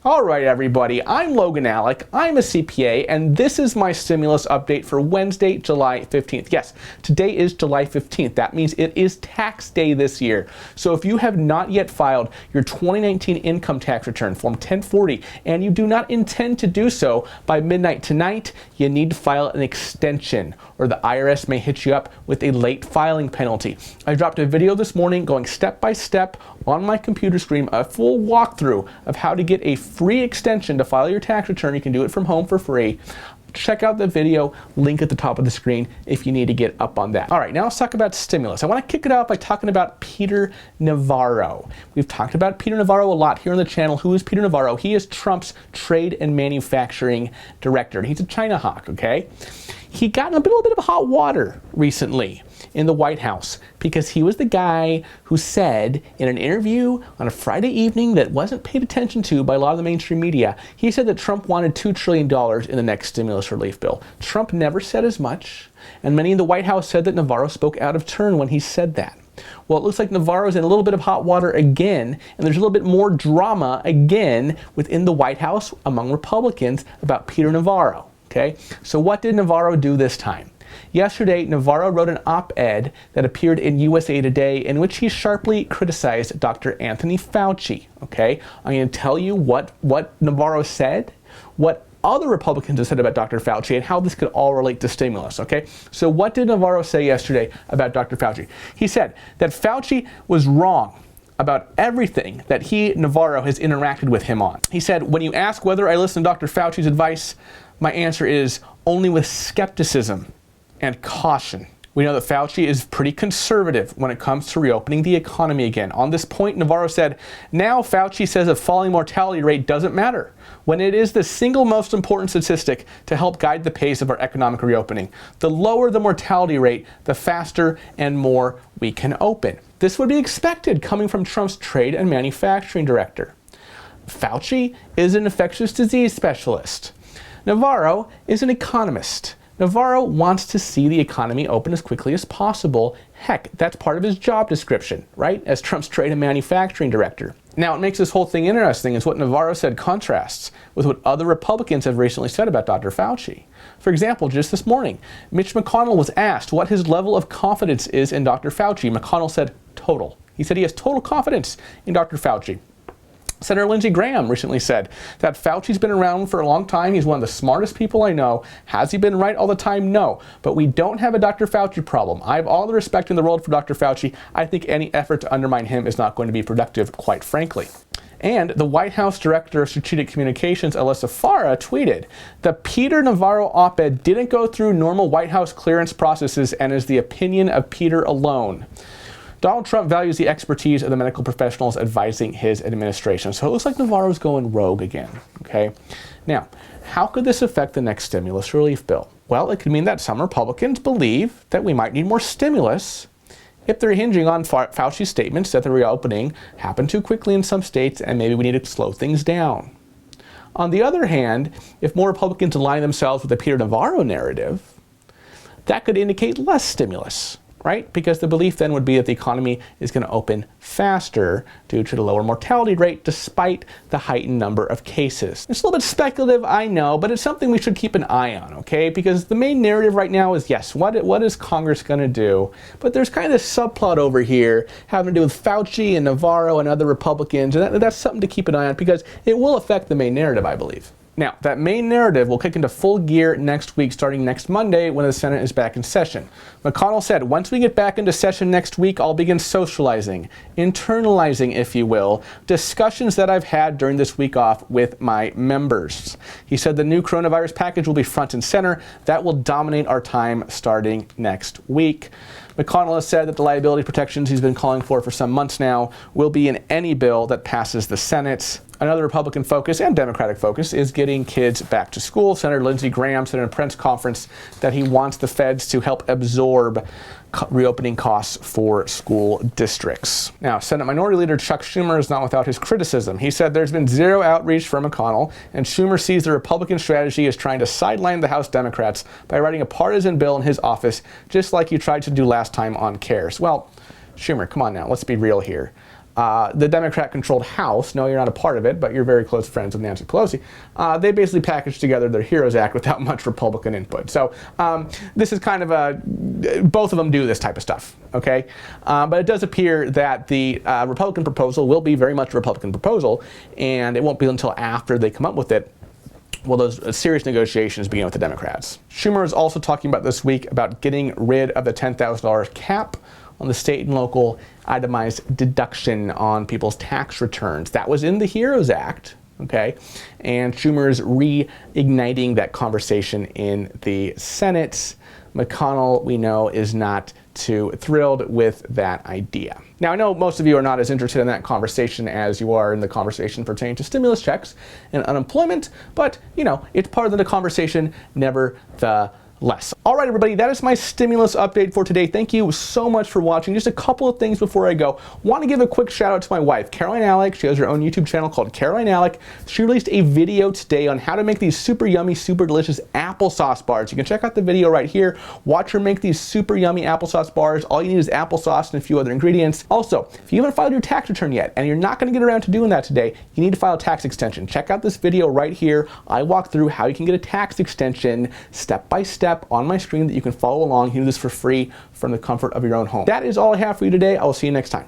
All right, everybody, I'm Logan Allec, I'm a CPA, and this is my stimulus update for Wednesday, July 15th. Yes, today is July 15th. That means it is tax day this year. So if you have not yet filed your 2019 income tax return, Form 1040, and you do not intend to do so by midnight tonight, you need to file an extension, or the IRS may hit you up with a late filing penalty. I dropped a video this morning going step by step on my computer screen, a full walkthrough of how to get a free extension to file your tax return. You can do it from home for free. Check out the video, link at the top of the screen if you need to get up on that. All right, now let's talk about stimulus. I want to kick it off by talking about Peter Navarro. We've talked about Peter Navarro a lot here on the channel. Who is Peter Navarro? He is Trump's trade and manufacturing director. He's a China hawk, okay? He got in a little bit of hot water recently in the White House because he was the guy who said in an interview on a Friday evening that wasn't paid attention to by a lot of the mainstream media, he said that Trump wanted $2 trillion in the next stimulus relief bill. Trump never said as much, and many in the White House said that Navarro spoke out of turn when he said that. Well, it looks like Navarro's in a little bit of hot water again, and there's a little bit more drama again within the White House among Republicans about Peter Navarro. Okay, so what did Navarro do this time? Yesterday, Navarro wrote an op-ed that appeared in USA Today in which he sharply criticized Dr. Anthony Fauci. Okay, I'm going to tell you what Navarro said, what other Republicans have said about Dr. Fauci, and how this could all relate to stimulus. Okay, so what did Navarro say yesterday about Dr. Fauci? He said that Fauci was wrong about everything that he, Navarro, has interacted with him on. He said, when you ask whether I listen to Dr. Fauci's advice, my answer is only with skepticism and caution. We know that Fauci is pretty conservative when it comes to reopening the economy again. On this point, Navarro said, now Fauci says a falling mortality rate doesn't matter, when it is the single most important statistic to help guide the pace of our economic reopening. The lower the mortality rate, the faster and more we can open. This would be expected coming from Trump's trade and manufacturing director. Fauci is an infectious disease specialist. Navarro is an economist. Navarro wants to see the economy open as quickly as possible. Heck, that's part of his job description, right? As Trump's trade and manufacturing director. Now, what makes this whole thing interesting is what Navarro said contrasts with what other Republicans have recently said about Dr. Fauci. For example, just this morning, Mitch McConnell was asked what his level of confidence is in Dr. Fauci. McConnell said total. He said he has total confidence in Dr. Fauci. Senator Lindsey Graham recently said that Fauci's been around for a long time. He's one of the smartest people I know. Has he been right all the time? No. But we don't have a Dr. Fauci problem. I have all the respect in the world for Dr. Fauci. I think any effort to undermine him is not going to be productive, quite frankly. And the White House Director of Strategic Communications, Alyssa Farah, tweeted, the Peter Navarro op-ed didn't go through normal White House clearance processes and is the opinion of Peter alone. Donald Trump values the expertise of the medical professionals advising his administration. So it looks like Navarro's going rogue again, okay? Now, how could this affect the next stimulus relief bill? Well, it could mean that some Republicans believe that we might need more stimulus if they're hinging on Fauci's statements that the reopening happened too quickly in some states and maybe we need to slow things down. On the other hand, if more Republicans align themselves with the Peter Navarro narrative, that could indicate less stimulus, right? Because the belief then would be that the economy is going to open faster due to the lower mortality rate despite the heightened number of cases. It's a little bit speculative, I know, but it's something we should keep an eye on, okay? Because the main narrative right now is, yes, what is Congress going to do? But there's kind of this subplot over here having to do with Fauci and Navarro and other Republicans, and that's something to keep an eye on because it will affect the main narrative, I believe. Now, that main narrative will kick into full gear next week, starting next Monday when the Senate is back in session. McConnell said, once we get back into session next week, I'll begin socializing, internalizing, if you will, discussions that I've had during this week off with my members. He said the new coronavirus package will be front and center. That will dominate our time starting next week. McConnell has said that the liability protections he's been calling for some months now will be in any bill that passes the Senate. Another Republican focus and Democratic focus is getting kids back to school. Senator Lindsey Graham said in a press conference that he wants the feds to help absorb reopening costs for school districts. Now, Senate Minority Leader Chuck Schumer is not without his criticism. He said there's been zero outreach from McConnell, and Schumer sees the Republican strategy as trying to sideline the House Democrats by writing a partisan bill in his office, just like you tried to do last time on CARES. Well, Schumer, come on now, let's be real here. the Democrat-controlled House, no, you're not a part of it, but you're very close friends with Nancy Pelosi, they basically packaged together their HEROES Act without much Republican input. So this is kind of both of them do this type of stuff, okay? But it does appear that the Republican proposal will be very much a Republican proposal, and it won't be until after they come up with it will those serious negotiations begin with the Democrats. Schumer is also talking about this week about getting rid of the $10,000 cap on the state and local itemized deduction on people's tax returns. That was in the HEROES Act, okay? And Schumer's reigniting that conversation in the Senate. McConnell, we know, is not too thrilled with that idea. Now, I know most of you are not as interested in that conversation as you are in the conversation pertaining to stimulus checks and unemployment, but, you know, it's part of the conversation nevertheless. All right, everybody, that is my stimulus update for today. Thank you so much for watching. Just a couple of things before I go. Want to give a quick shout out to my wife, Caroline Allec. She has her own YouTube channel called Caroline Allec. She released a video today on how to make these super yummy, super delicious applesauce bars. You can check out the video right here. Watch her make these super yummy applesauce bars. All you need is applesauce and a few other ingredients. Also, if you haven't filed your tax return yet and you're not going to get around to doing that today, you need to file a tax extension. Check out this video right here. I walk through how you can get a tax extension step by step on my screen that you can follow along. You can do this for free from the comfort of your own home. That is all I have for you today. I will see you next time.